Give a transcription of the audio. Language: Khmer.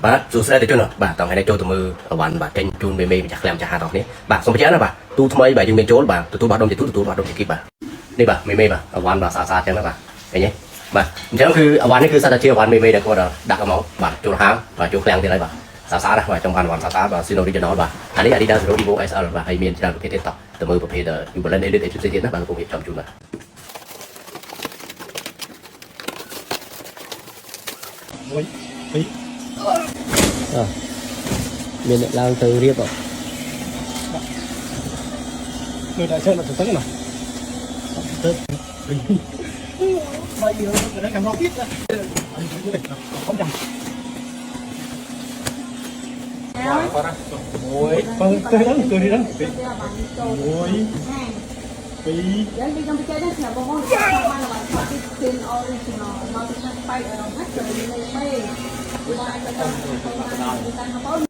បាទសួស្តីទៅជនបាទតោះថ្ងៃនេះចូលទៅមើលអវ៉ាន់បាទចេញជូនមេម្ចាស់ក្លាមចាស់5តោះនេះបាទសូមបញ្ជាក់ណាបាទទូថ្មីបាទយើងមានចូលបាទទទួលបាទដុំជាទទួលបាទដុំជាគីបាទនេះបាទមេបាទអវ៉ាន់បាទស្អាតចឹងណាបាទឃើញទេបាទអញ្ចឹងគឺអវ៉ាន់នេះគឺសាជាអវ៉ាន់មេដែលគាត់ដាក់មកបាទចូលហាងបាទចូលក្លាំងទៀតហើយបាទស្អាតណាស់បាទចង់បានអវ៉ាន់ស្អាតបាទ Sino Original បាទអានេះ Adidas Zero Evo SL បាទហើយមានច្រើនប្រភេទទៀតតោះទៅមើលប្រភេទ New Balance Elite Exclusive ទៀតណាបាទខ្ញុំរៀបចំជូនបាទមួយពីរមានអ្នកឡើងទៅរៀបអត់មើលតែchơi làទៅណាទៅបាយយើងទៅកាំរកទៀតkhông chẳngមួយបើទៅដល់ទៅនេះដល់មួយពីរយើងđi trong chơi đó là bông bông nó là bạn phải tin original nó sẽ bay ở đâu hết rồi đi lên bay đi qua anh ta